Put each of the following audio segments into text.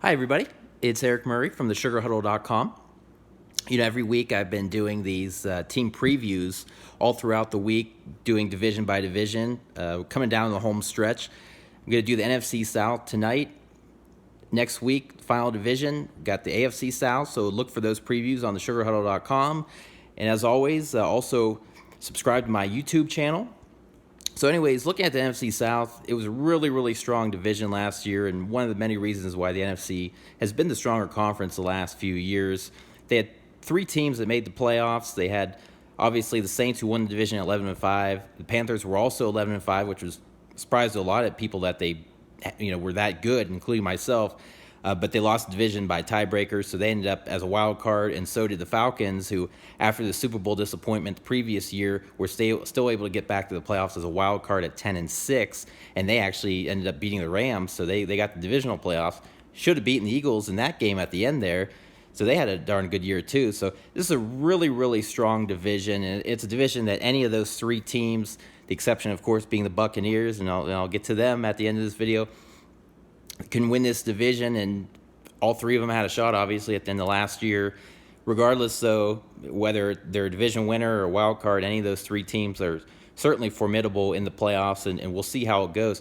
Hi, everybody. It's Eric Murray from the sugarhuddle.com. Every week I've been doing these team previews all throughout the week, doing division by division, coming down the home stretch. I'm going to do the NFC South tonight. Next week, final division, got the AFC South, so look for those previews on the sugarhuddle.com. And as always, also subscribe to my YouTube channel. So anyways, looking at the NFC South, it was a really, really strong division last year, and one of the many reasons why the NFC has been the stronger conference the last few years. They had three teams that made the playoffs. They had, obviously, the Saints, who won the division at 11-5. The Panthers were also 11-5, which was a surprise to a lot of people that they were that good, including myself. But they lost the division by tiebreakers, so they ended up as a wild card, and so did the Falcons, who, after the Super Bowl disappointment the previous year, were still able to get back to the playoffs as a wild card at 10-6, and they actually ended up beating the Rams, so they got the divisional playoffs. Should have beaten the Eagles in that game at the end there, so they had a darn good year too. So this is a really, really strong division, and it's a division that any of those three teams, the exception, of course, being the Buccaneers, and I'll get to them at the end of this video, can win this division, and all three of them had a shot, obviously, at the end of last year. Regardless, though, whether they're a division winner or a wild card, any of those three teams are certainly formidable in the playoffs, and we'll see how it goes.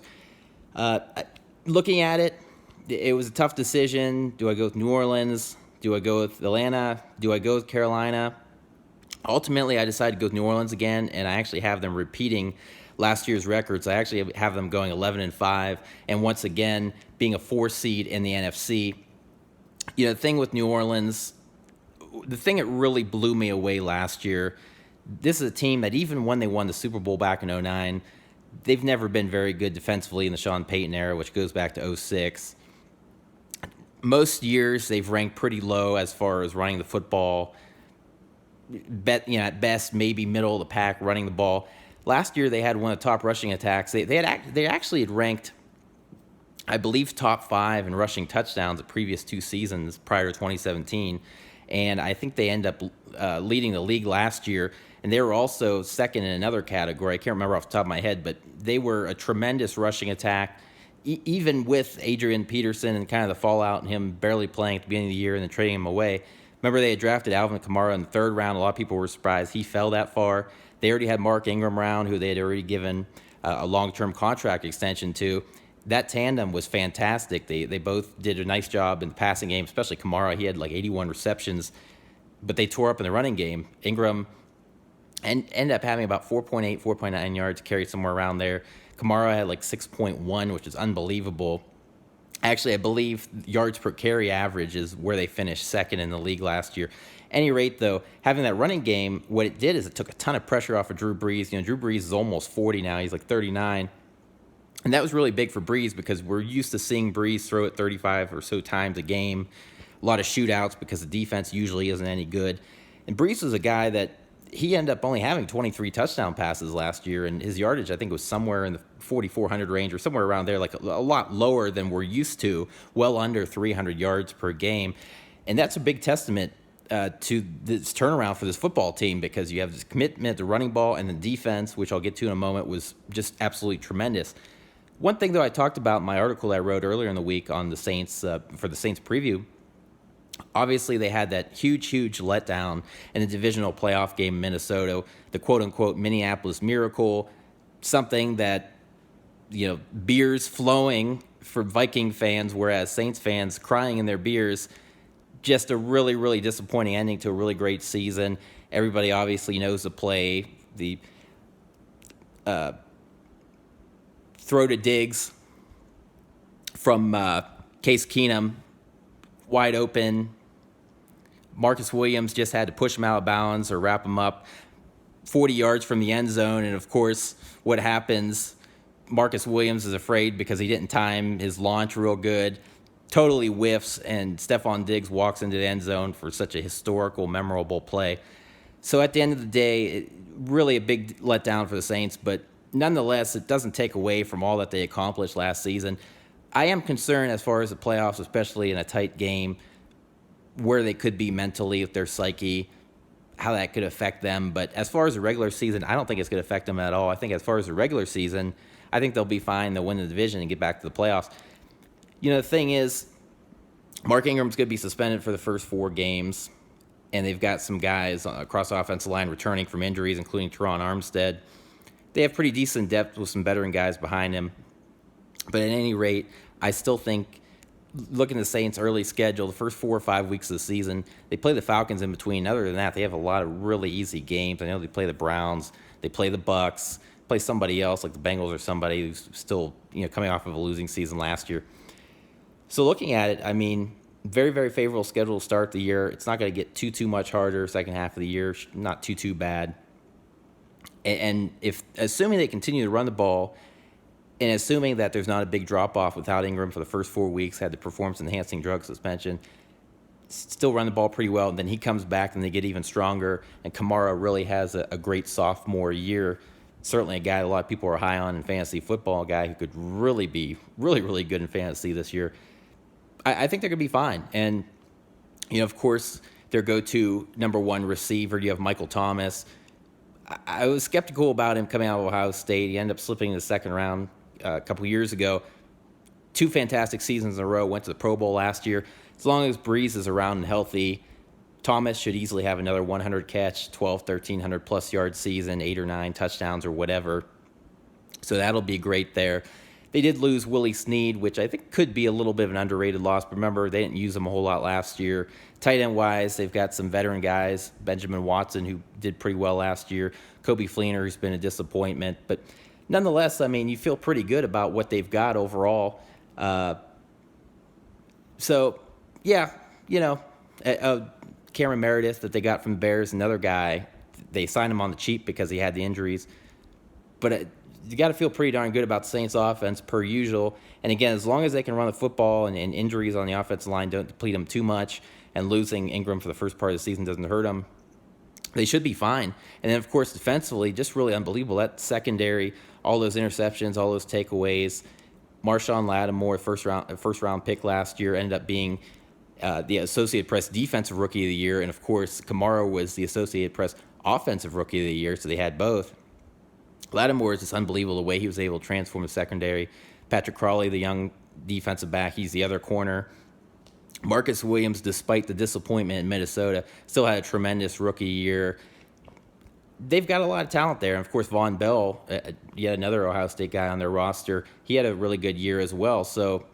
Looking at it, it was a tough decision. Do I go with New Orleans? Do I go with Atlanta? Do I go with Carolina? Ultimately, I decided to go with New Orleans again, and I actually have them repeating last year's records. I actually have them going 11-5, and once again being a 4 seed in the NFC. The thing with New Orleans, the thing that really blew me away last year, this is a team that even when they won the Super Bowl back in 2009, they've never been very good defensively in the Sean Payton era, which goes back to 2006. Most years they've ranked pretty low as far as running the football. At best, maybe middle of the pack running the ball. Last year, they had one of the top rushing attacks. They actually had ranked, I believe, top 5 in rushing touchdowns the previous 2 seasons prior to 2017. And I think they end up leading the league last year. And they were also second in another category. I can't remember off the top of my head, but they were a tremendous rushing attack, even with Adrian Peterson and kind of the fallout and him barely playing at the beginning of the year and then trading him away. Remember, they had drafted Alvin Kamara in the 3rd round. A lot of people were surprised he fell that far. They already had Mark Ingram around, who they had already given a long-term contract extension to. That tandem was fantastic. They both did a nice job in the passing game, especially Kamara. He had like 81 receptions, but they tore up in the running game. Ingram ended up having about 4.8, 4.9 yards carry somewhere around there. Kamara had like 6.1, which is unbelievable. Actually, I believe yards per carry average is where they finished second in the league last year. Any rate, though, having that running game, what it did is it took a ton of pressure off of Drew Brees. Drew Brees is almost 40 now. He's like 39. And that was really big for Brees because we're used to seeing Brees throw it 35 or so times a game. A lot of shootouts because the defense usually isn't any good. And Brees was a guy that he ended up only having 23 touchdown passes last year, and his yardage, I think, was somewhere in the 4,400 range or somewhere around there, like a lot lower than we're used to, well under 300 yards per game. And that's a big testament to this turnaround for this football team, because you have this commitment to running ball, and the defense, which I'll get to in a moment, was just absolutely tremendous. One thing, though, I talked about in my article I wrote earlier in the week on the Saints, for the Saints preview, obviously they had that huge letdown in the divisional playoff game in Minnesota, the quote-unquote Minneapolis Miracle, something that, beers flowing for Viking fans, whereas Saints fans crying in their beers. Just a really, really disappointing ending to a really great season. Everybody obviously knows the play, the throw to Diggs from Case Keenum, wide open. Marcus Williams just had to push him out of bounds or wrap him up 40 yards from the end zone. And, of course, what happens, Marcus Williams is afraid because he didn't time his launch real good, totally whiffs, and Stephon Diggs walks into the end zone for such a historical, memorable play. So at the end of the day, really a big letdown for the Saints, but nonetheless, it doesn't take away from all that they accomplished last season. I am concerned as far as the playoffs, especially in a tight game, where they could be mentally with their psyche, how that could affect them. But as far as the regular season, I don't think it's going to affect them at all. I think as far as the regular season, I think they'll be fine. They'll win the division and get back to the playoffs. The thing is, Mark Ingram's going to be suspended for the first 4 games, and they've got some guys across the offensive line returning from injuries, including Teron Armstead. They have pretty decent depth with some veteran guys behind him. But at any rate, I still think, looking at the Saints' early schedule, the first 4 or 5 weeks of the season, they play the Falcons in between. Other than that, they have a lot of really easy games. I know they play the Browns, they play the Bucs, play somebody else like the Bengals or somebody who's still coming off of a losing season last year. So looking at it, I mean, very, very favorable schedule to start the year. It's not going to get too much harder second half of the year. Not too bad. And if assuming they continue to run the ball, and assuming that there's not a big drop-off without Ingram for the first 4 weeks, had the performance-enhancing drug suspension, still run the ball pretty well, and then he comes back and they get even stronger, and Kamara really has a great sophomore year. Certainly a guy a lot of people are high on in fantasy football, a guy who could really be really, really good in fantasy this year. I think they're going to be fine. And, of course, their go-to number one receiver, you have Michael Thomas. I was skeptical about him coming out of Ohio State. He ended up slipping in the second round a couple years ago. 2 fantastic seasons in a row, went to the Pro Bowl last year. As long as Breeze is around and healthy, Thomas should easily have another 100-catch, 1,300-plus yard season, 8 or 9 touchdowns or whatever. So that'll be great there. They did lose Willie Snead, which I think could be a little bit of an underrated loss. But remember, they didn't use him a whole lot last year. Tight end-wise, they've got some veteran guys. Benjamin Watson, who did pretty well last year. Kobe Fleener, who's been a disappointment. But nonetheless, I mean, you feel pretty good about what they've got overall. So, yeah, Cameron Meredith that they got from the Bears, another guy. They signed him on the cheap because he had the injuries. But you got to feel pretty darn good about the Saints offense per usual. And again, as long as they can run the football and injuries on the offensive line don't deplete them too much, and losing Ingram for the first part of the season doesn't hurt them, they should be fine. And then, of course, defensively, just really unbelievable. That secondary, all those interceptions, all those takeaways. Marshawn Lattimore, first round pick last year, ended up being the Associated Press Defensive Rookie of the Year. And, of course, Kamara was the Associated Press Offensive Rookie of the Year, so they had both. Lattimore is just unbelievable the way he was able to transform the secondary. Patrick Crawley, the young defensive back, he's the other corner. Marcus Williams, despite the disappointment in Minnesota, still had a tremendous rookie year. They've got a lot of talent there. And, of course, Von Bell, yet another Ohio State guy on their roster, he had a really good year as well. So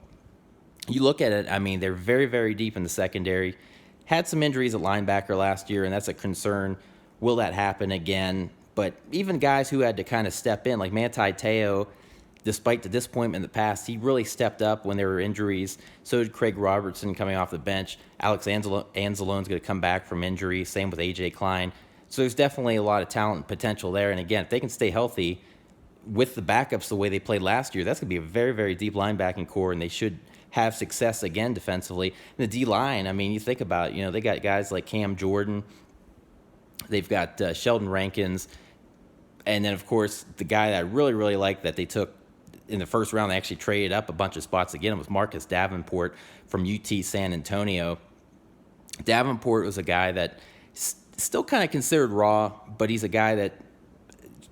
you look at it, I mean, they're very, very deep in the secondary. Had some injuries at linebacker last year, and that's a concern. Will that happen again? But even guys who had to kind of step in, like Manti Te'o, despite the disappointment in the past, he really stepped up when there were injuries. So did Craig Robertson coming off the bench. Alex Anzalone's going to come back from injury. Same with A.J. Klein. So there's definitely a lot of talent and potential there. And again, if they can stay healthy with the backups the way they played last year, that's going to be a very, very deep linebacking core, and they should have success again defensively. And the D-line, I mean, you think about it, they got guys like Cam Jordan. They've got Sheldon Rankins. And then, of course, the guy that I really, really like that they took in the first round, they actually traded up a bunch of spots again, was Marcus Davenport from UT San Antonio. Davenport was a guy that still kind of considered raw, but he's a guy that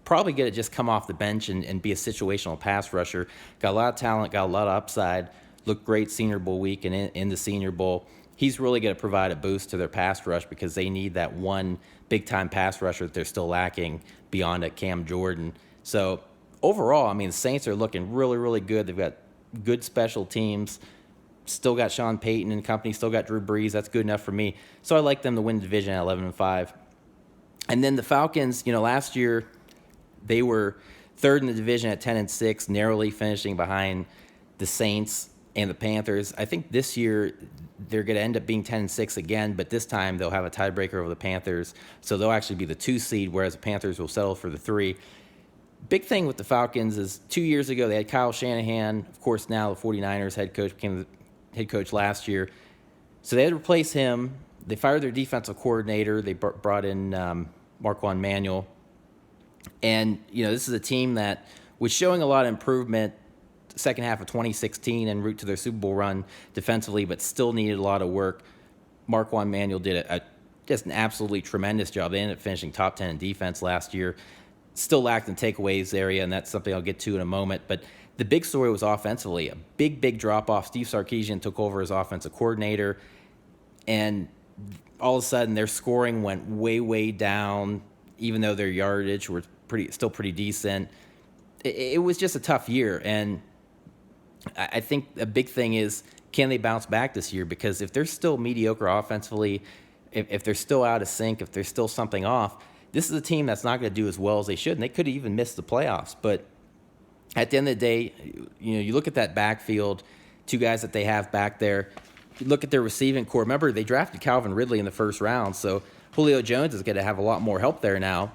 probably going to just come off the bench and be a situational pass rusher. Got a lot of talent, got a lot of upside, looked great Senior Bowl week and in the Senior Bowl. He's really going to provide a boost to their pass rush because they need that one big-time pass rusher that they're still lacking beyond a Cam Jordan. So overall, I mean, the Saints are looking really, really good. They've got good special teams. Still got Sean Payton and company. Still got Drew Brees. That's good enough for me. So I like them to win the division at 11-5. And then the Falcons, last year they were third in the division at 10-6, narrowly finishing behind the Saints and the Panthers. I think this year they're going to end up being 10-6 again, but this time they'll have a tiebreaker over the Panthers. So they'll actually be the 2 seed, whereas the Panthers will settle for the 3. Big thing with the Falcons is 2 years ago they had Kyle Shanahan. Of course, now the 49ers head coach became the head coach last year. So they had to replace him. They fired their defensive coordinator. They brought in Marquand Manuel. And, this is a team that was showing a lot of improvement second half of 2016 en route to their Super Bowl run defensively, but still needed a lot of work. Marquand Manuel did just an absolutely tremendous job. They ended up finishing top 10 in defense last year. Still lacked in takeaways area, and that's something I'll get to in a moment. But The big story was offensively, a big drop-off. Steve Sarkisian took over as offensive coordinator, and all of a sudden their scoring went way down, even though their yardage were still pretty decent. It was just a tough year, and I think a big thing is, can they bounce back this year? Because if they're still mediocre offensively, if they're still out of sync, if there's still something off, this is a team that's not going to do as well as they should, and they could even miss the playoffs. But at the end of the day, you look at that backfield, two guys that they have back there. You look at their receiving core. Remember, they drafted Calvin Ridley in the first round, so Julio Jones is going to have a lot more help there now.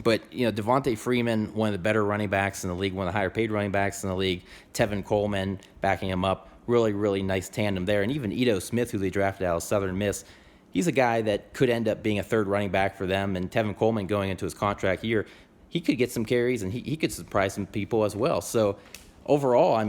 But, Devontae Freeman, one of the better running backs in the league, one of the higher-paid running backs in the league, Tevin Coleman backing him up, really nice tandem there. And even Ito Smith, who they drafted out of Southern Miss, he's a guy that could end up being a third running back for them. And Tevin Coleman going into his contract year, he could get some carries, and he could surprise some people as well. So overall,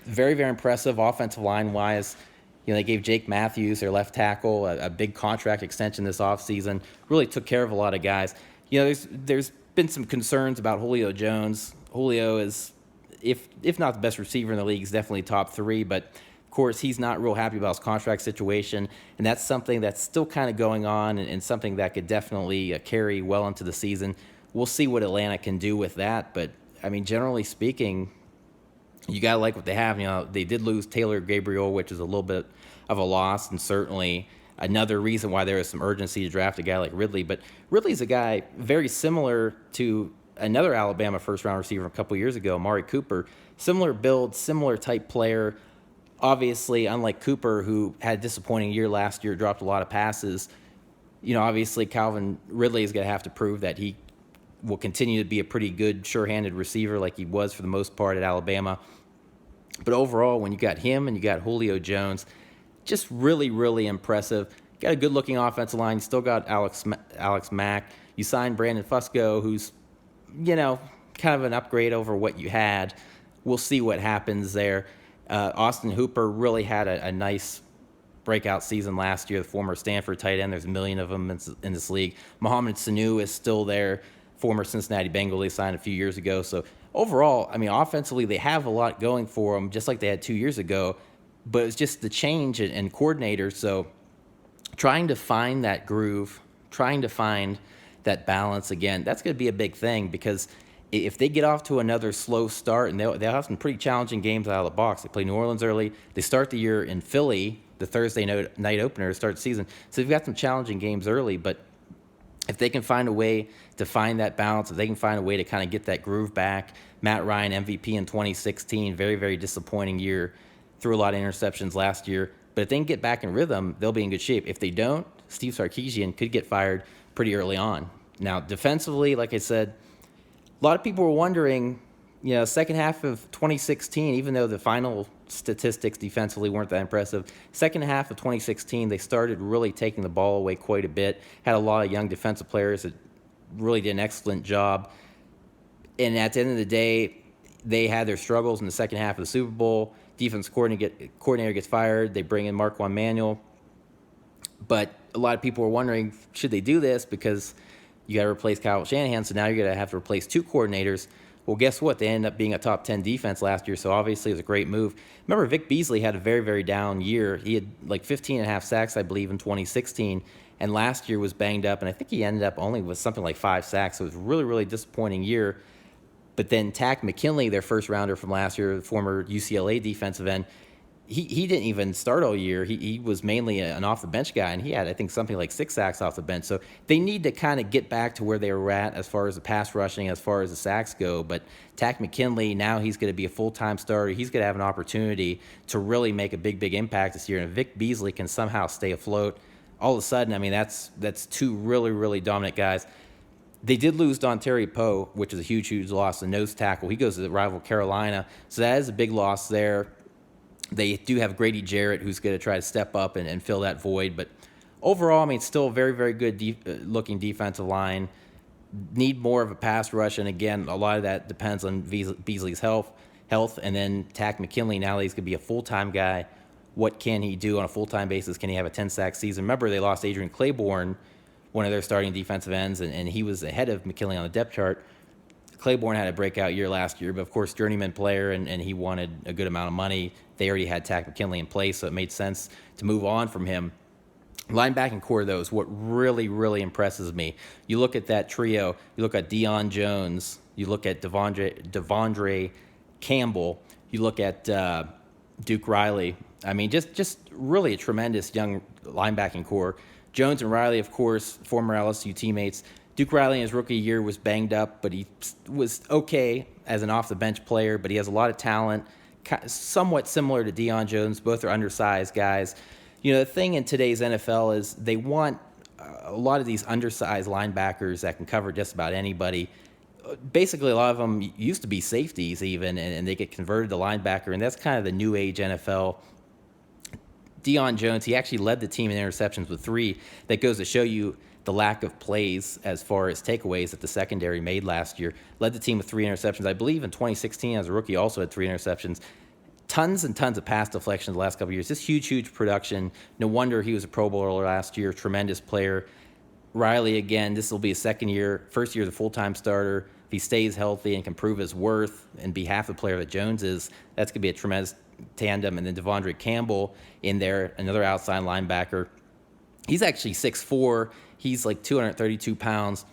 very impressive offensive line-wise. They gave Jake Matthews, their left tackle, a big contract extension this offseason. Really took care of a lot of guys. There's been some concerns about Julio Jones. Julio is, if not the best receiver in the league, he's definitely top 3. But, of course, he's not real happy about his contract situation. And that's something that's still kind of going on and something that could definitely carry well into the season. We'll see what Atlanta can do with that. But, generally speaking, you got to like what they have. They did lose Taylor Gabriel, which is a little bit of a loss, and certainly another reason why there is some urgency to draft a guy like Ridley. But Ridley's a guy very similar to another Alabama first-round receiver a couple years ago, Amari Cooper. Similar build, similar type player. Obviously, unlike Cooper, who had a disappointing year last year, dropped a lot of passes, obviously Calvin Ridley is going to have to prove that he will continue to be a pretty good, sure-handed receiver like he was for the most part at Alabama. But overall, when you got him and you got Julio Jones, just really impressive. Got a good-looking offensive line. You still got Alex Mack. You signed Brandon Fusco, who's, kind of an upgrade over what you had. We'll see what happens there. Austin Hooper really had a nice breakout season last year, the former Stanford tight end. There's a million of them in this league. Mohamed Sanu is still there, former Cincinnati Bengal. They signed a few years ago. So overall, offensively, they have a lot going for them, just like they had 2 years ago. But it's just the change in coordinators. So trying to find that groove, trying to find that balance again, that's going to be a big thing, because if they get off to another slow start, and they'll have some pretty challenging games out of the box. They play New Orleans early. They start the year in Philly, the Thursday night opener to start the season. So they've got some challenging games early, but if they can find a way to find that balance, if they can find a way to kind of get that groove back. Matt Ryan, MVP in 2016, very disappointing year. Threw a lot of interceptions last year. But if they can get back in rhythm, they'll be in good shape. If they don't, Steve Sarkisian could get fired pretty early on. Now, defensively, like I said, a lot of people were wondering, second half of 2016, even though the final statistics defensively weren't that impressive, second half of 2016, they started really taking the ball away quite a bit. Had a lot of young defensive players that really did an excellent job. And at the end of the day, they had their struggles in the second half of the Super Bowl. Defense coordinator gets fired. They bring in Marquand Manuel. But a lot of people were wondering, should they do this? Because you got to replace Kyle Shanahan, so now you're going to have to replace 2 coordinators. Well, guess what? They ended up being a top 10 defense last year, so obviously it was a great move. Remember, Vic Beasley had a very down year. He had like 15 and a half sacks, I believe, in 2016, and last year was banged up, and I think he ended up only with something like 5 sacks, so it was a really disappointing year. But then Tack McKinley, their first rounder from last year, the former UCLA defensive end, he didn't even start all year. He was mainly an off-the-bench guy, and he had, I think, something like 6 sacks off the bench. So they need to kind of get back to where they were at as far as the pass rushing, as far as the sacks go. But Tack McKinley, now he's going to be a full-time starter. He's going to have an opportunity to really make a big impact this year. And if Vic Beasley can somehow stay afloat, all of a sudden, that's 2 really dominant guys. They did lose Dontari Poe, which is a huge loss, the nose tackle. He goes to the rival Carolina, so that is a big loss there. They do have Grady Jarrett, who's going to try to step up and fill that void. But overall, it's still a very good looking defensive line. Need more of a pass rush, and again, a lot of that depends on Beasley's health. And then Tack McKinley, now that he's going to be a full-time guy, what can he do on a full-time basis? Can he have a 10-sack season? Remember, they lost Adrian Claiborne, one of their starting defensive ends, and he was ahead of McKinley on the depth chart. Claiborne had a breakout year last year, but of course, journeyman player, and he wanted a good amount of money. They already had Tack McKinley in place, so it made sense to move on from him. Linebacking core, though, is what really, really impresses me. You look at that trio, you look at Deion Jones, you look at Devondre Campbell, you look at Duke Riley. I mean, just really a tremendous young linebacking core. Jones and Riley, of course, former LSU teammates. Duke Riley in his rookie year was banged up, but he was okay as an off-the-bench player, but he has a lot of talent, somewhat similar to Deion Jones. Both are undersized guys. You know, the thing in today's NFL is they want a lot of these undersized linebackers that can cover just about anybody. Basically, a lot of them used to be safeties even, and they get converted to linebacker, and that's kind of the new age NFL. Deion Jones, he actually led the team in interceptions with 3. That goes to show you the lack of plays as far as takeaways that the secondary made last year. Led the team with 3 interceptions. I believe in 2016 as a rookie also had 3 interceptions. Tons and tons of pass deflections the last couple of years. Just huge production. No wonder he was a Pro Bowler last year. Tremendous player. Riley, again, this will be his first year as a full-time starter. If he stays healthy and can prove his worth and be half the player that Jones is, that's going to be a tremendous tandem. And then Devondre Campbell in there, another outside linebacker. He's actually 6'4". He's like 232 pounds,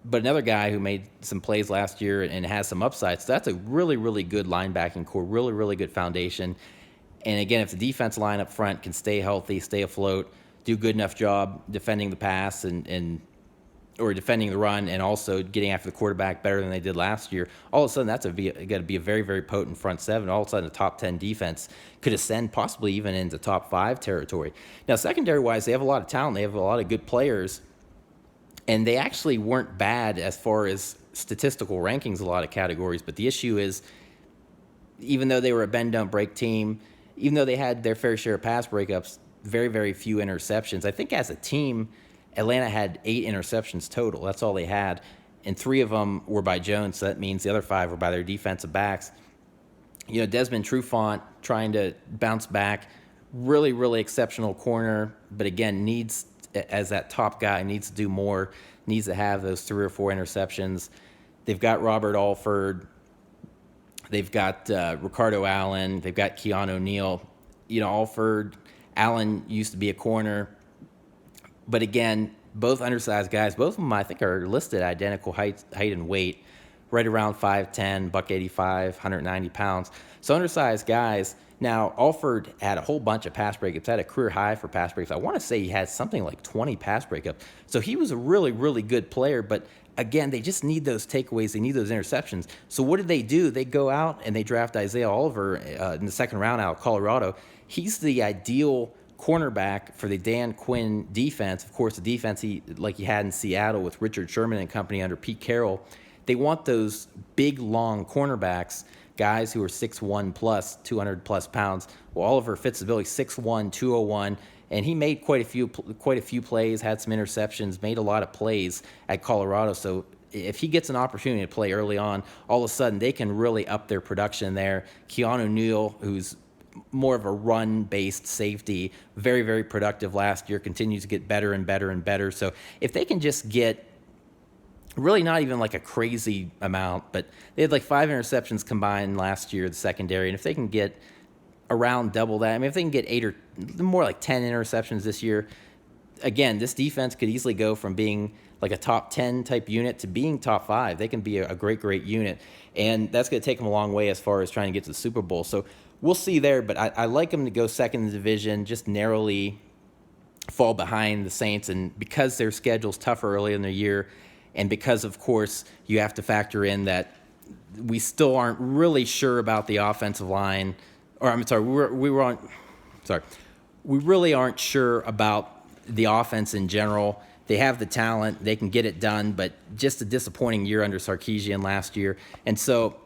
but another guy who made some plays last year and has some upside. So that's a really, really good linebacking core, really, really good foundation. And again, if the defense line up front can stay healthy, stay afloat, do a good enough job defending the pass or defending the run, and also getting after the quarterback better than they did last year, all of a sudden that's going to be a very, very potent front seven. All of a sudden, a top 10 defense could ascend possibly even into top 5 territory. Now, secondary-wise, they have a lot of talent. They have a lot of good players, and they actually weren't bad as far as statistical rankings, a lot of categories. But the issue is, even though they were a bend-don't-break team, even though they had their fair share of pass breakups, very, very few interceptions. I think as a team, Atlanta had 8 interceptions total. That's all they had. And 3 of them were by Jones, so that means the other 5 were by their defensive backs. You know, Desmond Trufant trying to bounce back. Really, really exceptional corner, but again, needs, as that top guy, needs to do more, needs to have those 3 or 4 interceptions. They've got Robert Alford. They've got Ricardo Allen. They've got Keanu Neal. You know, Alford, Allen used to be a corner. But again, both undersized guys. Both of them, I think, are listed identical height and weight, right around 5'10", $185, 190 pounds. So undersized guys. Now, Alford had a whole bunch of pass breakups, had a career high for pass breakups. I want to say he had something like 20 pass breakups. So he was a really, really good player. But again, they just need those takeaways. They need those interceptions. So what do? They go out and they draft Isaiah Oliver in the second round out of Colorado. He's the ideal cornerback for the Dan Quinn defense. Of course, the defense like he had in Seattle with Richard Sherman and company under Pete Carroll. They want those big, long cornerbacks, guys who are 6'1 plus, 200 plus pounds. Well, Oliver fits the bill. He's 6'1", 201, and he made quite a few plays, had some interceptions, made a lot of plays at Colorado. So if he gets an opportunity to play early on, all of a sudden they can really up their production there. Keanu Neal, who's more of a run-based safety, very, very productive last year, continues to get better and better and better. So if they can just get really not even like a crazy amount, but they had like 5 interceptions combined last year, the secondary, and if they can get around double that, I mean, if they can get 8 or more like 10 interceptions this year, again, this defense could easily go from being like a top 10 type unit to being top 5. They can be a great, great unit, and that's going to take them a long way as far as trying to get to the Super Bowl. So we'll see there, but I like them to go second in the division, just narrowly fall behind the Saints. And because their schedule's tougher early in the year, and because, of course, you have to factor in that we still aren't really sure about the offensive line, or I'm sorry, we really aren't sure about the offense in general. They have the talent, they can get it done, but just a disappointing year under Sarkisian last year. And so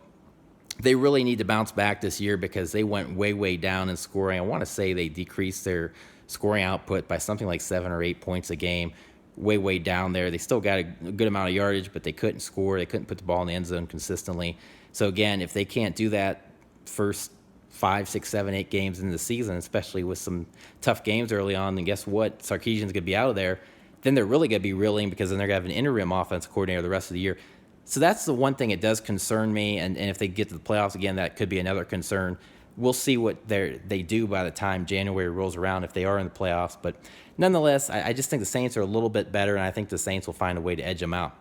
they really need to bounce back this year because they went way, way down in scoring. I want to say they decreased their scoring output by something like 7 or 8 points a game, way, way down there. They still got a good amount of yardage, but they couldn't score. They couldn't put the ball in the end zone consistently. So, again, if they can't do that first 5, 6, 7, 8 games into the season, especially with some tough games early on, then guess what? Sarkisian's going to be out of there. Then they're really going to be reeling because then they're going to have an interim offensive coordinator the rest of the year. So that's the one thing that does concern me, and if they get to the playoffs again, that could be another concern. We'll see what they do by the time January rolls around if they are in the playoffs. But nonetheless, I just think the Saints are a little bit better, and I think the Saints will find a way to edge them out.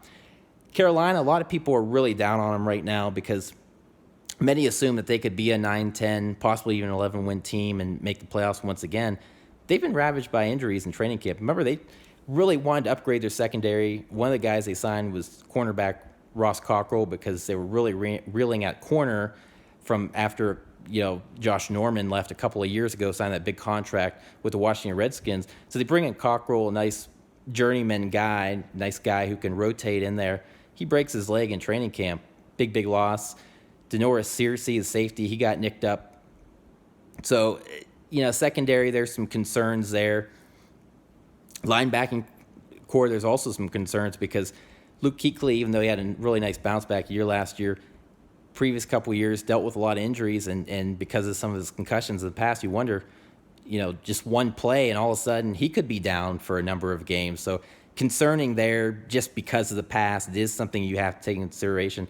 Carolina, a lot of people are really down on them right now because many assume that they could be a 9-10, possibly even 11-win team and make the playoffs once again. They've been ravaged by injuries in training camp. Remember, they really wanted to upgrade their secondary. One of the guys they signed was cornerback Ross Cockrell because they were really reeling at corner from after Josh Norman left a couple of years ago, signed that big contract with the Washington Redskins. So they bring in Cockrell, a nice journeyman guy, nice guy who can rotate in there. He breaks his leg in training camp. Big loss. Denoris Searcy, the safety, he got nicked up. So, secondary, there's some concerns there. Linebacking core, there's also some concerns because Luke Kuechly, even though he had a really nice bounce back year last year, previous couple of years dealt with a lot of injuries, and because of some of his concussions in the past, you wonder, just one play and all of a sudden he could be down for a number of games. So concerning there just because of the past. It is something you have to take into consideration.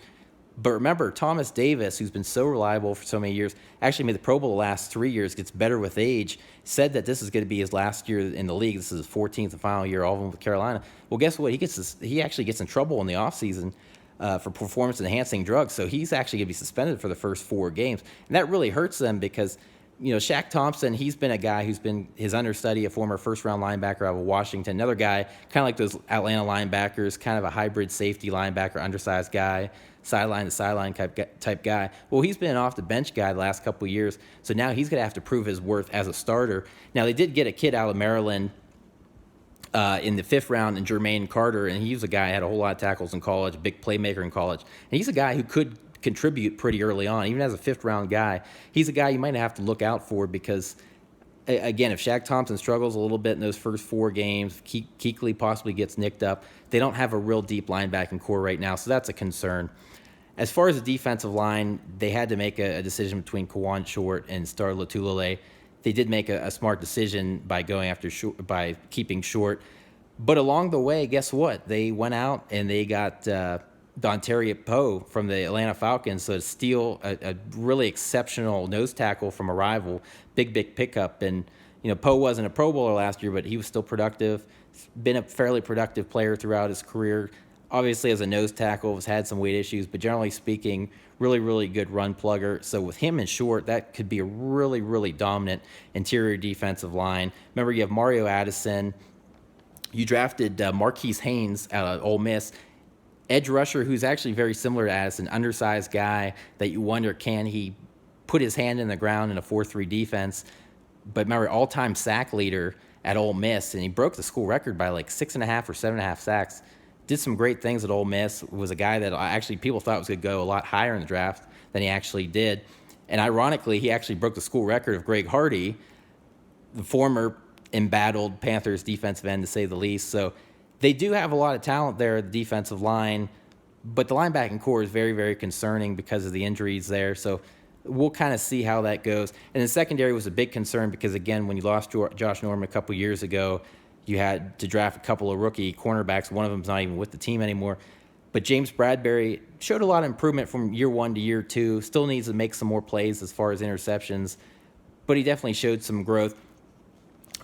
But remember, Thomas Davis, who's been so reliable for so many years, actually made the Pro Bowl the last 3 years, gets better with age, said that this is going to be his last year in the league. This is his 14th and final year, all of them with Carolina. Well, guess what? He actually gets in trouble in the offseason for performance-enhancing drugs, so he's actually going to be suspended for the first 4 games. And that really hurts them because, Shaq Thompson, he's been a guy who's been his understudy, a former first-round linebacker out of Washington, another guy, kind of like those Atlanta linebackers, kind of a hybrid safety linebacker, undersized guy, sideline-to-sideline type guy. Well, he's been an off-the-bench guy the last couple of years, so now he's going to have to prove his worth as a starter. Now, they did get a kid out of Maryland in the 5th round in Jermaine Carter, and he was a guy who had a whole lot of tackles in college, a big playmaker in college. And he's a guy who could contribute pretty early on, even as a 5th-round guy. He's a guy you might have to look out for because, again, if Shaq Thompson struggles a little bit in those first 4 games, Kuechly possibly gets nicked up, they don't have a real deep linebacking core right now, so that's a concern. As far as the defensive line, they had to make a decision between Kawan Short and Star Lotulelei. They did make a smart decision by going after by keeping Short. But along the way, guess what? They went out and they got Dontaria Poe from the Atlanta Falcons, so to steal a really exceptional nose tackle from a rival, big pickup. And Poe wasn't a Pro Bowler last year, but he was still productive. Been a fairly productive player throughout his career. Obviously, as a nose tackle, has had some weight issues, but generally speaking, really good run plugger. So with him and Short, that could be a really dominant interior defensive line. Remember, you have Mario Addison. You drafted Marquise Haynes out of Ole Miss. Edge rusher who's actually very similar to Addison, undersized guy that you wonder, can he put his hand in the ground in a 4-3 defense? But remember, all-time sack leader at Ole Miss, and he broke the school record by like 6.5 or 7.5 sacks. Did some great things at Ole Miss. Was a guy that actually people thought was going to go a lot higher in the draft than he actually did. And ironically, he actually broke the school record of Greg Hardy, the former embattled Panthers defensive end, to say the least. So they do have a lot of talent there at the defensive line, but the linebacking core is very concerning because of the injuries there. So we'll kind of see how that goes. And the secondary was a big concern because, again, when you lost Josh Norman a couple years ago, you had to draft a couple of rookie cornerbacks. One of them's not even with the team anymore. But James Bradbury showed a lot of improvement from year 1 to year 2. Still needs to make some more plays as far as interceptions, but he definitely showed some growth.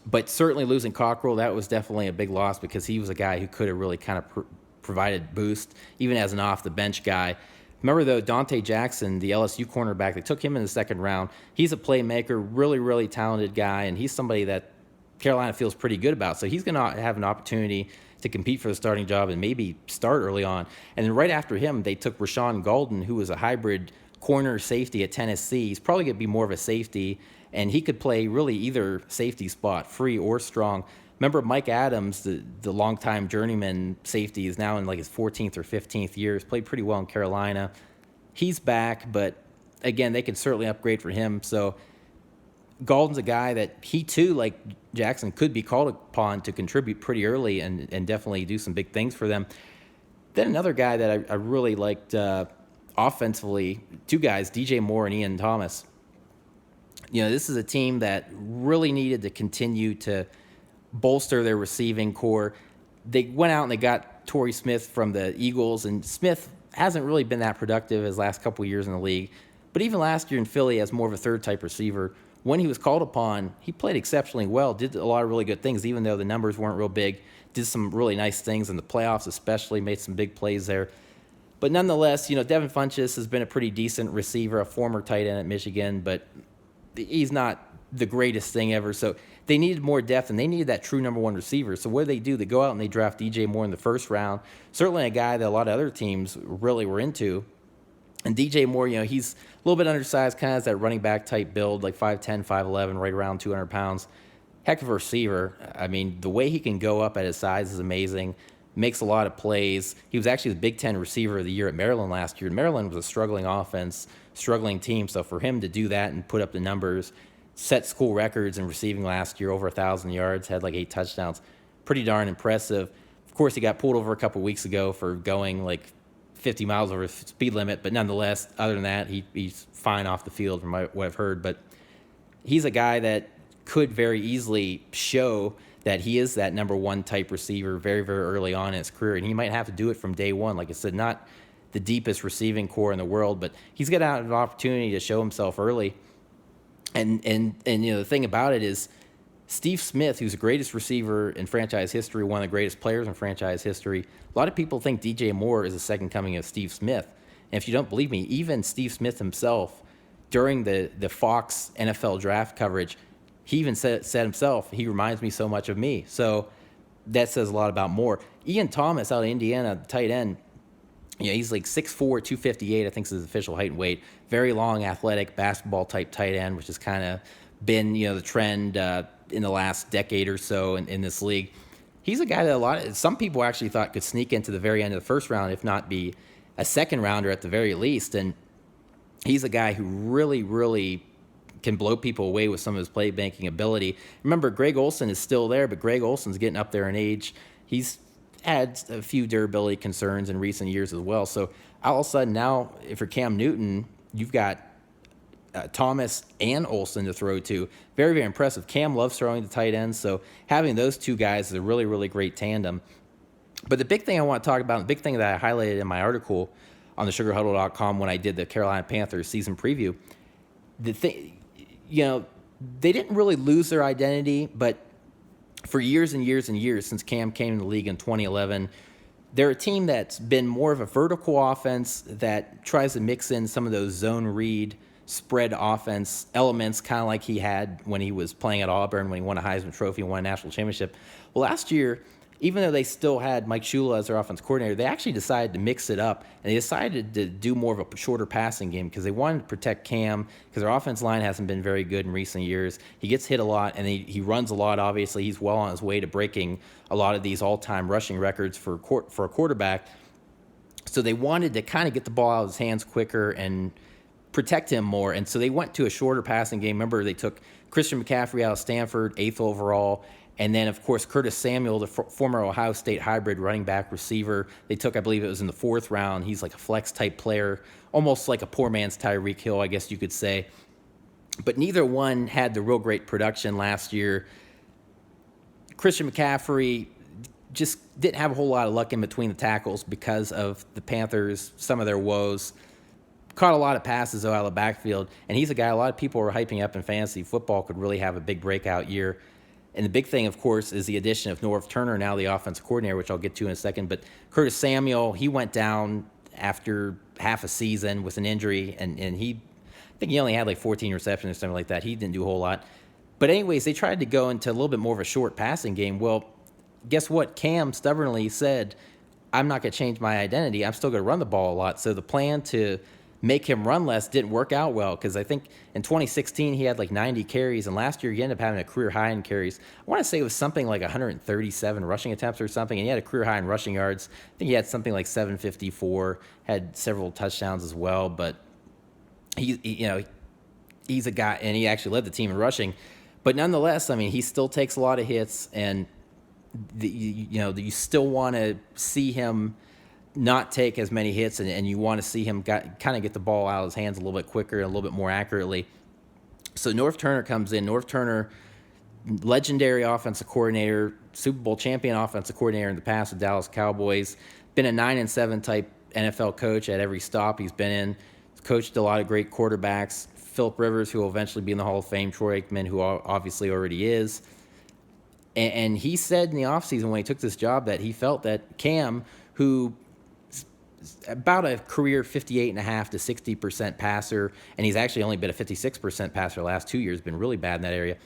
But certainly losing Cockrell, that was definitely a big loss because he was a guy who could have really kind of provided boost, even as an off-the-bench guy. Remember, though, Dante Jackson, the LSU cornerback, they took him in the 2nd round. He's a playmaker, really talented guy, and he's somebody that Carolina feels pretty good about. So he's going to have an opportunity to compete for the starting job and maybe start early on. And then right after him, they took Rashawn Golden, who was a hybrid corner safety at Tennessee. He's probably going to be more of a safety, and he could play really either safety spot, free or strong. Remember, Mike Adams, the longtime journeyman safety, is now in like his 14th or 15th year. He's played pretty well in Carolina. He's back, but again, they can certainly upgrade for him. So Golden's a guy that he too, like Jackson, could be called upon to contribute pretty early and definitely do some big things for them. Then another guy that I really liked offensively, 2 guys, DJ Moore and Ian Thomas. This is a team that really needed to continue to bolster their receiving core. They went out and they got Torrey Smith from the Eagles, and Smith hasn't really been that productive his last couple of years in the league. But even last year in Philly as more of a third type receiver, when he was called upon, he played exceptionally well, did a lot of really good things, even though the numbers weren't real big, did some really nice things in the playoffs especially, made some big plays there. But nonetheless, Devin Funchess has been a pretty decent receiver, a former tight end at Michigan, but he's not the greatest thing ever. So they needed more depth, and they needed that true number one receiver. So what do? They go out and they draft DJ Moore in the first round, certainly a guy that a lot of other teams really were into. And DJ Moore, he's a little bit undersized, kind of has that running back type build, like 5'10", 5'11", right around 200 pounds. Heck of a receiver. I mean, the way he can go up at his size is amazing. Makes a lot of plays. He was actually the Big Ten receiver of the year at Maryland last year. Maryland was a struggling offense, struggling team. So for him to do that and put up the numbers, set school records in receiving last year, over 1,000 yards, had like 8 touchdowns, pretty darn impressive. Of course, he got pulled over a couple weeks ago for going like 50 miles over the speed limit, but nonetheless, other than that, he's fine off the field from what I've heard. But he's a guy that could very easily show that he is that number one type receiver very, very early on in his career, and he might have to do it from day one. Like I said, not the deepest receiving core in the world, but he's got an opportunity to show himself early. And the thing about it is, Steve Smith, who's the greatest receiver in franchise history, one of the greatest players in franchise history, a lot of people think DJ Moore is the second coming of Steve Smith. And if you don't believe me, even Steve Smith himself, during the Fox NFL draft coverage, he even said himself, he reminds me so much of me. So that says a lot about Moore. Ian Thomas out of Indiana, the tight end, he's like 6'4", 258, I think is his official height and weight. Very long, athletic, basketball-type tight end, which has kind of been, the trend in the last decade or so in this league. He's a guy that some people actually thought could sneak into the very end of the first round, if not be a second rounder at the very least. And he's a guy who really, really can blow people away with some of his playmaking ability. Remember, Greg Olsen is still there, but Greg Olsen's getting up there in age. He's had a few durability concerns in recent years as well. So all of a sudden now, if you're Cam Newton, you've got Thomas and Olsen to throw to. Very, very impressive. Cam loves throwing to tight ends, so having those two guys is a really, really great tandem. But the big thing I want to talk about, the big thing that I highlighted in my article on the sugarhuddle.com when I did the Carolina Panthers season preview, they didn't really lose their identity, but for years and years and years since Cam came in the league in 2011, they're a team that's been more of a vertical offense that tries to mix in some of those zone read, spread offense elements, kind of like he had when he was playing at Auburn, when he won a Heisman Trophy and won a national championship. Well, last year, even though they still had Mike Shula as their offense coordinator, they actually decided to mix it up, and they decided to do more of a shorter passing game because they wanted to protect Cam because their offense line hasn't been very good in recent years. He gets hit a lot, and he runs a lot, obviously. He's well on his way to breaking a lot of these all-time rushing records for a quarterback. So they wanted to kind of get the ball out of his hands quicker and protect him more, and so they went to a shorter passing game. Remember, they took Christian McCaffrey out of Stanford, 8th overall, and then, of course, Curtis Samuel, the former Ohio State hybrid running back receiver, they took, I believe it was in the 4th round. He's like a flex-type player, almost like a poor man's Tyreek Hill, I guess you could say. But neither one had the real great production last year. Christian McCaffrey just didn't have a whole lot of luck in between the tackles because of the Panthers, some of their woes. Caught a lot of passes, though, out of the backfield, and he's a guy a lot of people are hyping up in fantasy football, could really have a big breakout year. And the big thing, of course, is the addition of Norv Turner, now the offensive coordinator, which I'll get to in a second. But Curtis Samuel, he went down after half a season with an injury, and I think he only had like 14 receptions or something like that. He didn't do a whole lot. But anyways, they tried to go into a little bit more of a short passing game. Well, guess what? Cam stubbornly said, I'm not going to change my identity. I'm still going to run the ball a lot. So the plan to make him run less didn't work out well because I think in 2016 he had like 90 carries, and last year he ended up having a career high in carries. I want to say it was something like 137 rushing attempts or something, and he had a career high in rushing yards. I think he had something like 754, had several touchdowns as well, but he's a guy, and he actually led the team in rushing. But nonetheless, I mean, he still takes a lot of hits, and you still want to see him not take as many hits, and you want to see him kind of get the ball out of his hands a little bit quicker and a little bit more accurately. So Norv Turner comes in. Norv Turner, legendary offensive coordinator, Super Bowl champion offensive coordinator in the past with Dallas Cowboys, been a 9-7 type NFL coach at every stop he's been in. He's coached a lot of great quarterbacks. Philip Rivers, who will eventually be in the Hall of Fame. Troy Aikman, who obviously already is. And he said in the offseason when he took this job that he felt that Cam, who about a career 58.5 to 60% passer, and he's actually only been a 56% passer the last 2 years, been really bad in that area.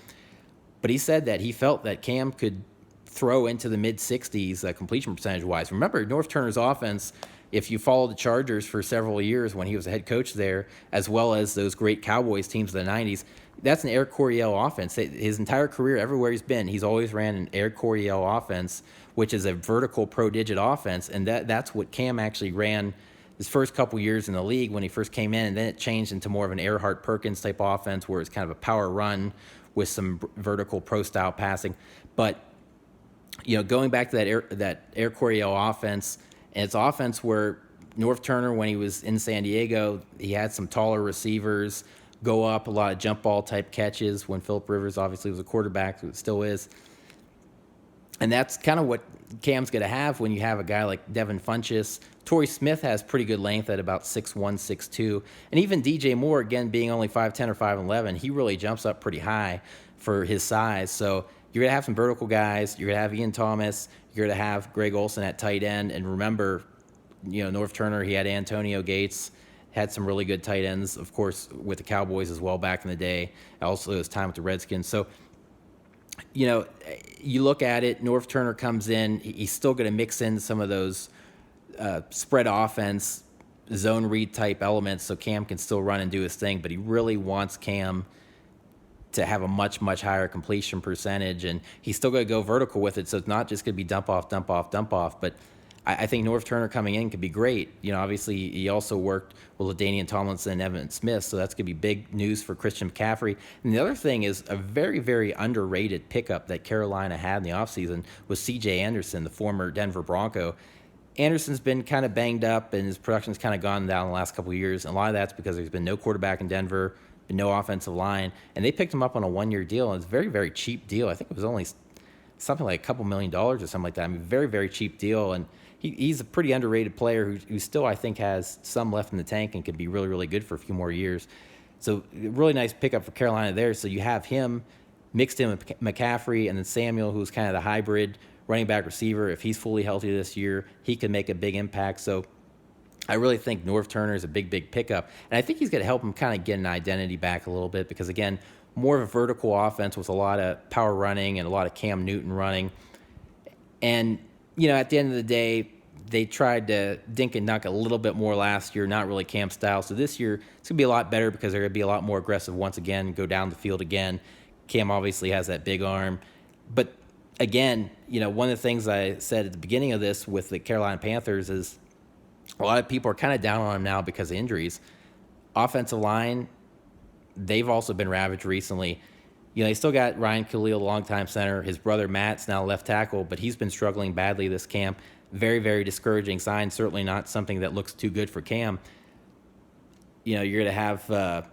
But he said that he felt that Cam could throw into the mid-60s completion percentage-wise. Remember, North Turner's offense, if you follow the Chargers for several years when he was a head coach there, as well as those great Cowboys teams of the 90s, that's an Eric Coryell offense. His entire career, everywhere he's been, he's always ran an Eric Coryell offense, which is a vertical pro-digit offense, and that's what Cam actually ran his first couple years in the league when he first came in, and then it changed into more of an Earhart-Perkins type offense where it's kind of a power run with some vertical pro-style passing. But going back to that Eric Coryell offense, and it's offense where North Turner, when he was in San Diego, he had some taller receivers, go up, a lot of jump ball type catches when Philip Rivers obviously was a quarterback, who still is. And that's kind of what Cam's going to have when you have a guy like Devin Funchess. Torrey Smith has pretty good length at about 6'1", 6'2". And even DJ Moore, again, being only 5'10 or 5'11", he really jumps up pretty high for his size. So you're going to have some vertical guys. You're going to have Ian Thomas. You're going to have Greg Olsen at tight end. And remember, North Turner, he had Antonio Gates, had some really good tight ends, of course, with the Cowboys as well back in the day. Also his time with the Redskins. So, you look at it, North Turner comes in, he's still going to mix in some of those spread offense, zone read type elements so Cam can still run and do his thing, but he really wants Cam to have a much, much higher completion percentage, and he's still going to go vertical with it, so it's not just going to be dump off, dump off, dump off, but I think North Turner coming in could be great. Obviously he also worked with LaDainian Tomlinson and Evan Smith, so that's going to be big news for Christian McCaffrey. And the other thing is a very, very underrated pickup that Carolina had in the offseason was C.J. Anderson, the former Denver Bronco. Anderson's been kind of banged up, and his production's kind of gone down the last couple of years, and a lot of that's because there's been no quarterback in Denver, been no offensive line, and they picked him up on a one-year deal, and it's a very, very cheap deal. I think it was only something like a couple $1 million or something like that. I mean, very, very cheap deal, and he's a pretty underrated player who still, I think, has some left in the tank and could be really, really good for a few more years. So really nice pickup for Carolina there. So you have him mixed in with McCaffrey, and then Samuel, who's kind of the hybrid running back receiver. If he's fully healthy this year, he can make a big impact. So I really think North Turner is a big, big pickup. And I think he's going to help him kind of get an identity back a little bit because, again, more of a vertical offense with a lot of power running and a lot of Cam Newton running. And, at the end of the day, they tried to dink and dunk a little bit more last year, not really Cam style. So this year, it's going to be a lot better because they're going to be a lot more aggressive once again, go down the field again. Cam obviously has that big arm. But again, one of the things I said at the beginning of this with the Carolina Panthers is a lot of people are kind of down on him now because of injuries. Offensive line, they've also been ravaged recently. They still got Ryan Khalil, longtime center. His brother Matt's now left tackle, but he's been struggling badly this camp. Very, very discouraging sign. Certainly not something that looks too good for Cam. You're going to have...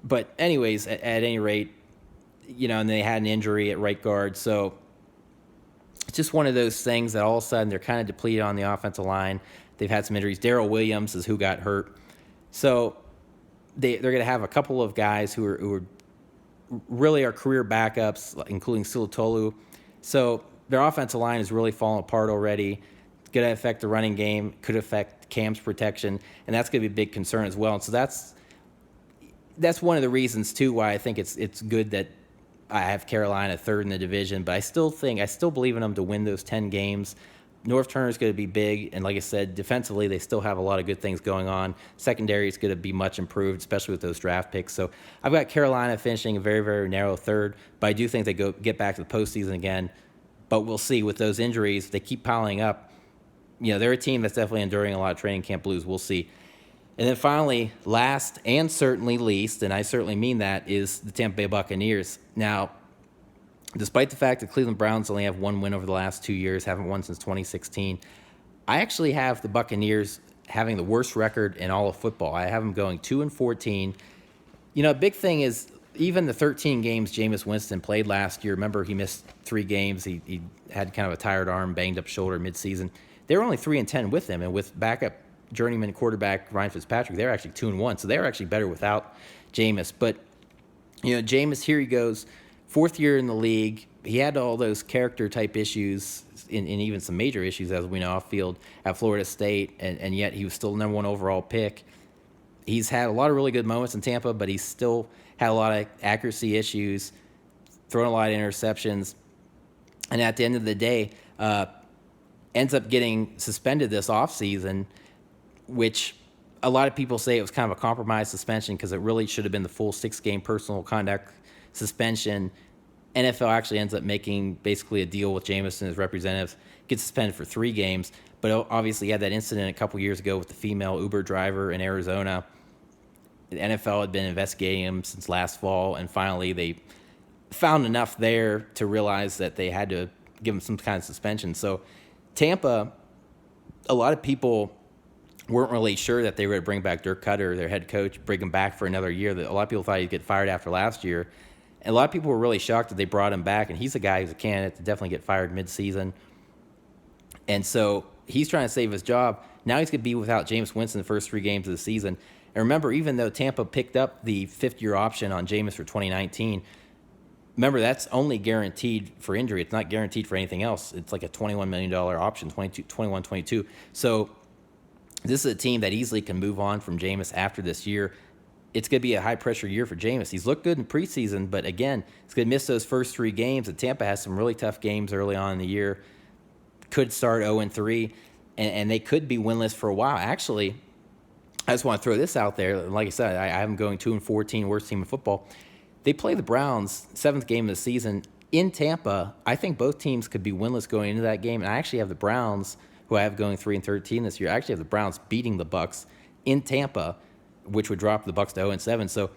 but anyways, at any rate, and they had an injury at right guard. So it's just one of those things that all of a sudden they're kind of depleted on the offensive line. They've had some injuries. Darrell Williams is who got hurt. So they're going to have a couple of guys who are really are career backups, including Sulatolu. So their offensive line is really falling apart already. It's going to affect the running game, could affect Cam's protection, and that's going to be a big concern as well. And so that's one of the reasons, too, why I think it's good that I have Carolina third in the division. But I still believe in them to win those 10 games. North Turner is going to be big, and like I said, defensively they still have a lot of good things going on. Secondary is going to be much improved, especially with those draft picks. So I've got Carolina finishing a very, very narrow third, but I do think they get back to the postseason again. But we'll see with those injuries, they keep piling up. They're a team that's definitely enduring a lot of training camp blues. We'll see. And then finally, last and certainly least, and I certainly mean that, is the Tampa Bay Buccaneers. Now, despite the fact that Cleveland Browns only have one win over the last 2 years, haven't won since 2016, I actually have the Buccaneers having the worst record in all of football. I have them going 2-14. A big thing is even the 13 games Jameis Winston played last year. Remember, he missed 3 games. He had kind of a tired arm, banged up shoulder midseason. they were only 3-10 with him, and with backup journeyman quarterback Ryan Fitzpatrick, they're actually 2-1. So they're actually better without Jameis. But Jameis, here he goes, fourth year in the league. He had all those character type issues and even some major issues, as we know, off field at Florida State, and yet he was still the number one overall pick. He's had a lot of really good moments in Tampa, but he's still had a lot of accuracy issues, thrown a lot of interceptions, and at the end of the day, ends up getting suspended this offseason, which a lot of people say it was kind of a compromise suspension because it really should have been the full 6-game personal conduct suspension. NFL actually ends up making basically a deal with Jameis and his representatives, gets suspended for 3 games, but obviously he had that incident a couple years ago with the female Uber driver in Arizona. The NFL had been investigating him since last fall, and finally they found enough there to realize that they had to give him some kind of suspension. So Tampa, a lot of people weren't really sure that they were going to bring back Dirk Cutter, their head coach, bring him back for another year. A lot of people thought he'd get fired after last year. And a lot of people were really shocked that they brought him back, and he's a guy who's a candidate to definitely get fired mid-season. And so he's trying to save his job. Now he's going to be without Jameis Winston the first 3 games of the season. And remember, even though Tampa picked up the 5th-year option on Jameis for 2019, remember, that's only guaranteed for injury. It's not guaranteed for anything else. It's like a $21 million option, 21-22. So this is a team that easily can move on from Jameis after this year. It's going to be a high-pressure year for Jameis. He's looked good in preseason, but again, he's going to miss those first 3 games. And Tampa has some really tough games early on in the year. Could start 0-3, and they could be winless for a while. Actually, I just want to throw this out there. Like I said, I have them going 2-14, worst team in football. They play the Browns, 7th game of the season, in Tampa. I think both teams could be winless going into that game. And I actually have the Browns, who I have going 3-13 this year. I actually have the Browns beating the Bucs in Tampa, which would drop the Bucs to 0-7. So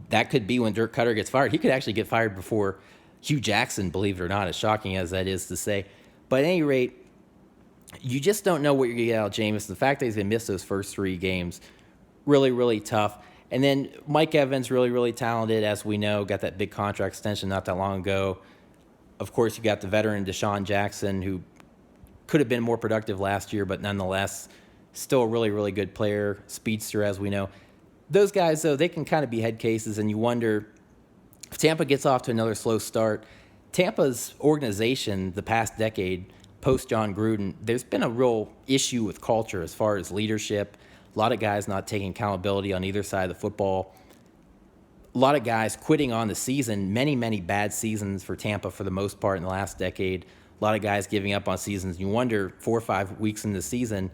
that could be when Dirk Cutter gets fired. He could actually get fired before Hugh Jackson, believe it or not, as shocking as that is to say. But at any rate, you just don't know what you're going to get out of Jameis. The fact that he's going to miss those first 3 games, really, really tough. And then Mike Evans, really, really talented, as we know, got that big contract extension not that long ago. Of course, you got the veteran Deshaun Jackson, who could have been more productive last year, but nonetheless, still a really, really good player, speedster, as we know. Those guys, though, they can kind of be head cases, and you wonder if Tampa gets off to another slow start. Tampa's organization the past decade, post John Gruden, there's been a real issue with culture as far as leadership. A lot of guys not taking accountability on either side of the football. A lot of guys quitting on the season. Many, many bad seasons for Tampa for the most part in the last decade. A lot of guys giving up on seasons. You wonder 4 or 5 weeks into the season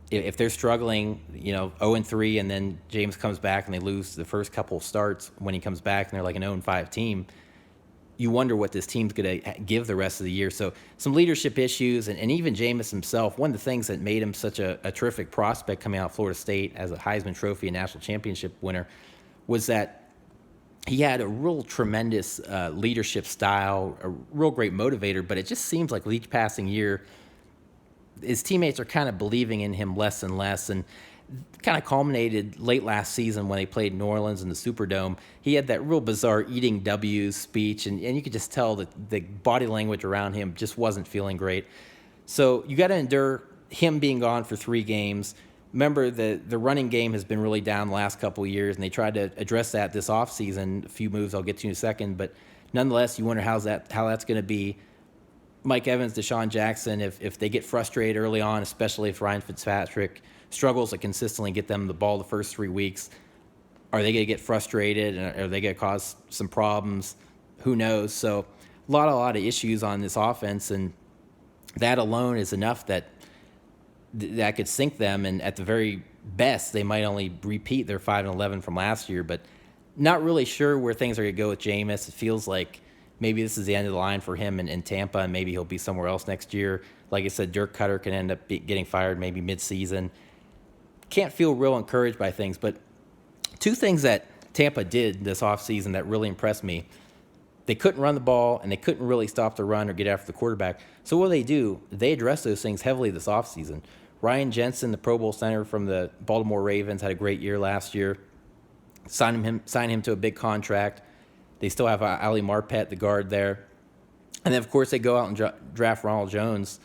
if they're struggling, 0-3, and then James comes back and they lose the first couple of starts when he comes back and they're like an 0-5 team. You wonder what this team's going to give the rest of the year. So some leadership issues, and even Jameis himself, one of the things that made him such a terrific prospect coming out of Florida State as a Heisman Trophy and national championship winner was that he had a real tremendous leadership style, a real great motivator, but it just seems like with each passing year, his teammates are kind of believing in him less and less, and kind of culminated late last season when they played New Orleans in the Superdome. He had that real bizarre eating W's speech, and you could just tell that the body language around him just wasn't feeling great. So you got to endure him being gone for 3 games. Remember, the running game has been really down the last couple of years, and they tried to address that this offseason. A few moves I'll get to in a second, but nonetheless, you wonder how that's going to be. Mike Evans, Deshaun Jackson, if they get frustrated early on, especially if Ryan Fitzpatrick struggles to consistently get them the ball the first 3 weeks, are they going to get frustrated, and are they going to cause some problems? Who knows? So a lot of issues on this offense, and that alone is enough that could sink them, and at the very best, they might only repeat their 5-11 from last year, but not really sure where things are going to go with Jameis. It feels like maybe this is the end of the line for him in Tampa, and maybe he'll be somewhere else next year. Like I said, Dirk Cutter can end up getting fired maybe mid-season. Can't feel real encouraged by things, but 2 things that Tampa did this offseason that really impressed me. They couldn't run the ball, and they couldn't really stop the run or get after the quarterback. So what do? They addressed those things heavily this offseason. Ryan Jensen, the Pro Bowl center from the Baltimore Ravens, had a great year last year. Signed him to a big contract. They still have Ali Marpet, the guard there. And then, of course, they go out and draft Ronald Jones,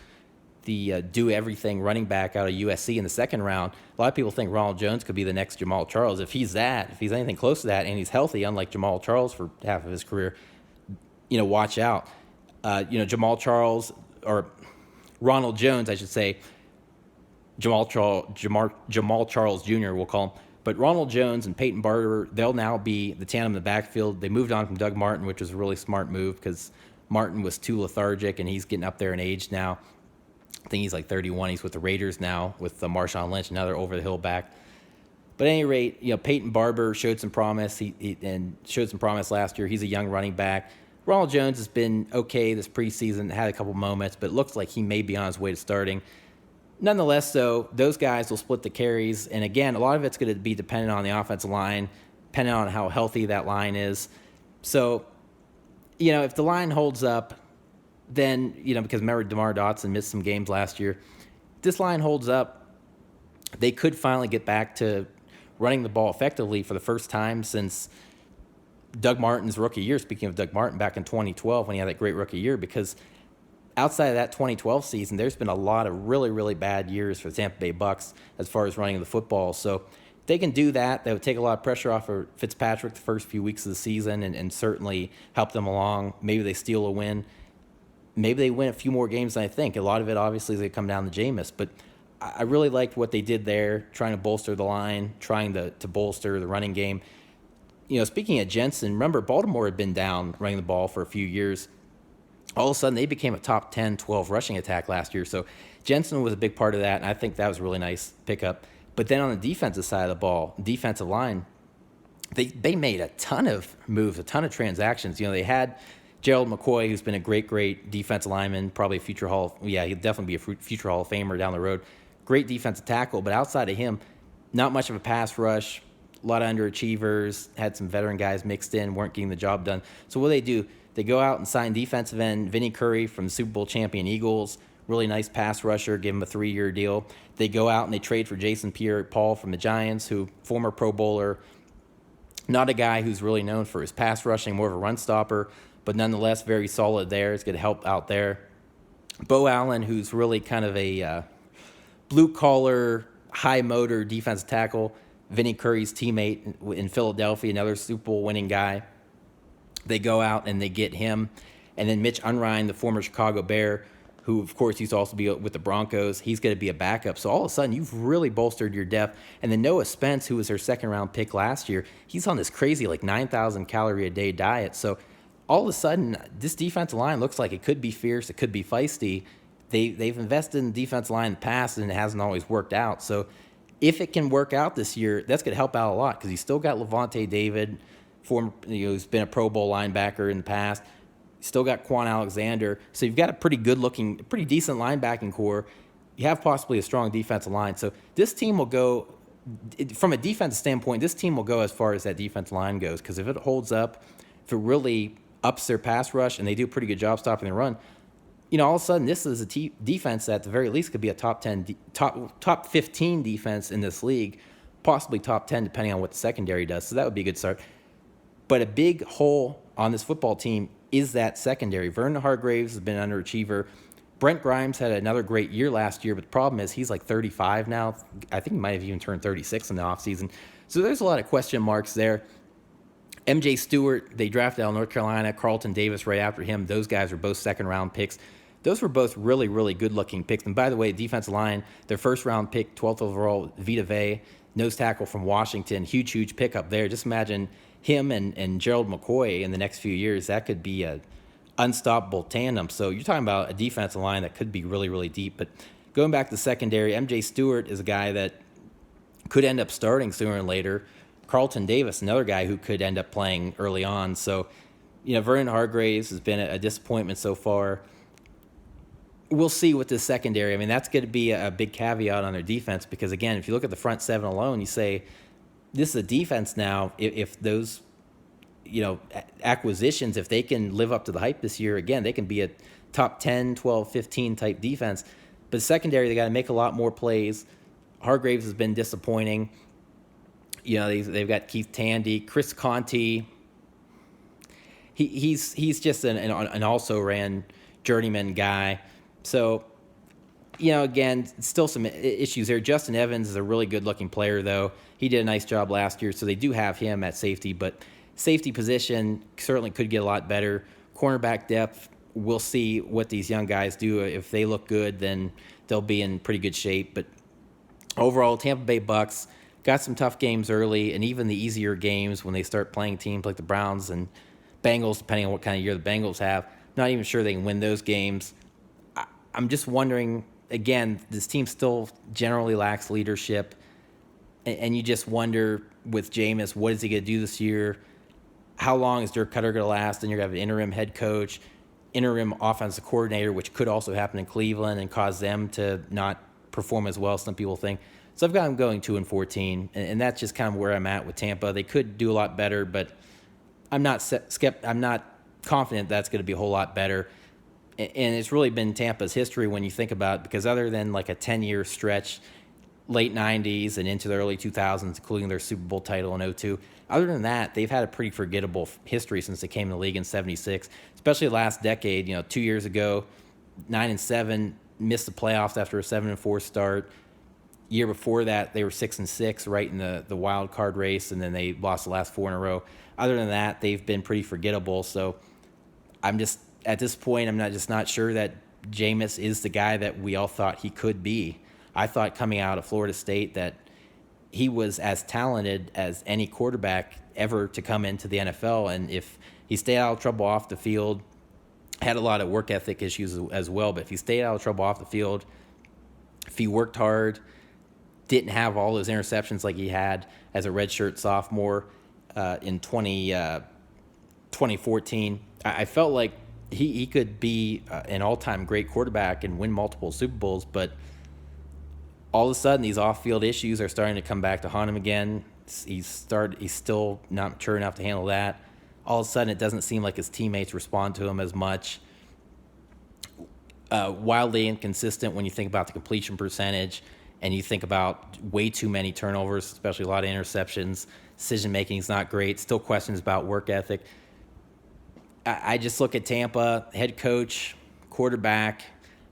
the do everything running back out of USC in the second round. A lot of people think Ronald Jones could be the next Jamal Charles. If he's anything close to that, and he's healthy, unlike Jamal Charles for half of his career, watch out. Jamal Charles, or Ronald Jones, I should say, Jamal Charles Jr., we'll call him. But Ronald Jones and Peyton Barber, they'll now be the tandem in the backfield. They moved on from Doug Martin, which was a really smart move because Martin was too lethargic, and he's getting up there in age now. I think he's like 31. He's with the Raiders now with Marshawn Lynch, another over-the-hill back. But at any rate, Peyton Barber showed some promise. He showed some promise last year. He's a young running back. Ronald Jones has been okay this preseason, had a couple moments, but it looks like he may be on his way to starting. Nonetheless, though, those guys will split the carries. And again, a lot of it's going to be dependent on the offensive line, depending on how healthy that line is. So, if the line holds up, then, because remember DeMar Dotson missed some games last year. If this line holds up, they could finally get back to running the ball effectively for the first time since Doug Martin's rookie year. Speaking of Doug Martin, back in 2012 when he had that great rookie year, because outside of that 2012 season, there's been a lot of really, really bad years for the Tampa Bay Bucs as far as running the football. So if they can do that, that would take a lot of pressure off of Fitzpatrick the first few weeks of the season and certainly help them along. Maybe they steal a win. Maybe they win a few more games than I think. A lot of it, obviously, is going to come down to Jameis. But I really liked what they did there, trying to bolster the line, trying to bolster the running game. Speaking of Jensen, remember, Baltimore had been down running the ball for a few years. All of a sudden, they became a top 10, 12 rushing attack last year. So Jensen was a big part of that, and I think that was a really nice pickup. But then on the defensive side of the ball, defensive line, they made a ton of moves, a ton of transactions. They had Gerald McCoy, who's been a great defensive lineman, probably a future he'll definitely be a future Hall of Famer down the road. Great defensive tackle, but outside of him, not much of a pass rush, a lot of underachievers, had some veteran guys mixed in, weren't getting the job done. So what do? They go out and sign defensive end Vinny Curry from the Super Bowl champion Eagles, really nice pass rusher, give him a 3-year deal. They go out and they trade for Jason Pierre-Paul from the Giants, who former Pro Bowler, not a guy who's really known for his pass rushing, more of a run stopper, but nonetheless very solid there. It's going to help out there. Bo Allen, who's really kind of a blue-collar, high-motor defensive tackle, Vinny Curry's teammate in Philadelphia, another Super Bowl winning guy. They go out and they get him. And then Mitch Unrein, the former Chicago Bear, who, of course, used to also be with the Broncos, he's going to be a backup. So all of a sudden, you've really bolstered your depth. And then Noah Spence, who was their second-round pick last year, he's on this crazy, 9,000-calorie-a-day diet. So all of a sudden, this defensive line looks like it could be fierce, it could be feisty. They've invested in the defensive line in the past, and it hasn't always worked out. So if it can work out this year, that's going to help out a lot because you still got Levante David, who's been a Pro Bowl linebacker in the past. Still got Quan Alexander. So you've got a pretty good-looking, pretty decent linebacking core. You have possibly a strong defensive line. So this team will go, from a defensive standpoint, this team will go as far as that defensive line goes because if it holds up, if it really ups their pass rush and they do a pretty good job stopping the run, all of a sudden this is a defense that at the very least could be a top 15 defense in this league, possibly top 10 depending on what the secondary does. So that would be a good start. But a big hole on this football team is that secondary. Vernon Hargreaves has been an underachiever. Brent Grimes had another great year last year, but the problem is he's 35 now. I think he might have even turned 36 in the offseason. So there's a lot of question marks there. MJ Stewart, they drafted out of North Carolina. Carlton Davis right after him. Those guys were both second-round picks. Those were both really, really good-looking picks. And by the way, defensive line, their first-round pick, 12th overall, Vita Vea, nose tackle from Washington. Huge pickup there. Just imagine him and Gerald McCoy in the next few years. That could be an unstoppable tandem. So you're talking about a defensive line that could be really, really deep. But going back to the secondary, MJ Stewart is a guy that could end up starting sooner or later. Carlton Davis, another guy who could end up playing early on. So, Vernon Hargreaves has been a disappointment so far. We'll see with this secondary. I mean, that's going to be a big caveat on their defense because, again, if you look at the front seven alone, you say, this is a defense now. If those, acquisitions, if they can live up to the hype this year, again, they can be a top 10, 12, 15 type defense. But secondary, they got to make a lot more plays. Hargreaves has been disappointing. They've got Keith Tandy, Chris Conti. He's just an also ran journeyman guy. So Again, still some issues there. Justin Evans is a really good-looking player, though. He did a nice job last year, so they do have him at safety. But safety position certainly could get a lot better. Cornerback depth, we'll see what these young guys do. If they look good, then they'll be in pretty good shape. But overall, Tampa Bay Bucs got some tough games early, and even the easier games when they start playing teams like the Browns and Bengals, depending on what kind of year the Bengals have. Not even sure they can win those games. I'm just wondering, again, this team still generally lacks leadership, and you just wonder with Jameis, what is he going to do this year? How long is Dirk Cutter going to last? And you're going to have an interim head coach, interim offensive coordinator, which could also happen in Cleveland and cause them to not perform as well as some people think. So I've got them going 2-14, and that's just kind of where I'm at with Tampa. They could do a lot better, but I'm not confident that's going to be a whole lot better. And it's really been Tampa's history when you think about it, because other than like a 10-year stretch, late 90s and into the early 2000s, including their Super Bowl title in 2002, other than that, they've had a pretty forgettable history since they came in the league in 76, especially last decade. 2 years ago, 9-7, missed the playoffs after a 7-4 start. Year before that, they were 6-6, right in the wild card race, and then they lost the last 4 in a row. Other than that, they've been pretty forgettable. So I'm just, at this point, I'm not sure that Jameis is the guy that we all thought he could be. I thought coming out of Florida State that he was as talented as any quarterback ever to come into the NFL. And if he stayed out of trouble off the field, had a lot of work ethic issues as well, but if he stayed out of trouble off the field, if he worked hard, didn't have all those interceptions like he had as a redshirt sophomore in 2014, I felt like he could be an all-time great quarterback and win multiple Super Bowls, but all of a sudden these off-field issues are starting to come back to haunt him again. He's still not mature enough to handle that. All of a sudden it doesn't seem like his teammates respond to him as much. Wildly inconsistent when you think about the completion percentage and you think about way too many turnovers, especially a lot of interceptions. Decision-making is not great. Still questions about work ethic. I just look at Tampa, head coach, quarterback.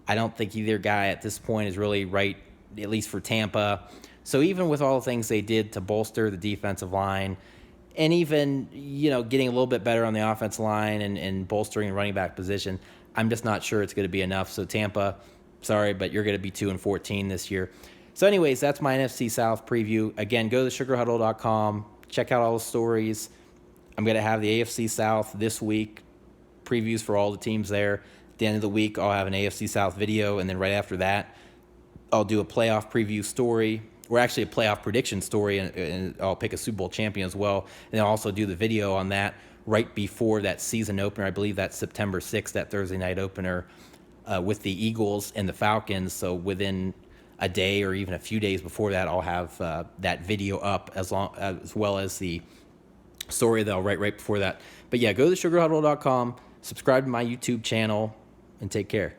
I don't think either guy at this point is really right, at least for Tampa. So even with all the things they did to bolster the defensive line, and even getting a little bit better on the offensive line and bolstering the running back position, I'm just not sure it's going to be enough. So Tampa, sorry, but you're going to be 2-14 this year. So anyways, that's my NFC South preview. Again, go to sugarhuddle.com. Check out all the stories. I'm going to have the AFC South this week, previews for all the teams there. At the end of the week, I'll have an AFC South video, and then right after that, I'll do a playoff preview story, or actually a playoff prediction story, and I'll pick a Super Bowl champion as well. And I'll also do the video on that right before that season opener. I believe that's September 6th, that Thursday night opener with the Eagles and the Falcons. So within a day or even a few days before that, I'll have that video up as well as the story that I'll write right before that. But yeah, go to sugarhuddle.com, subscribe to my YouTube channel, and take care.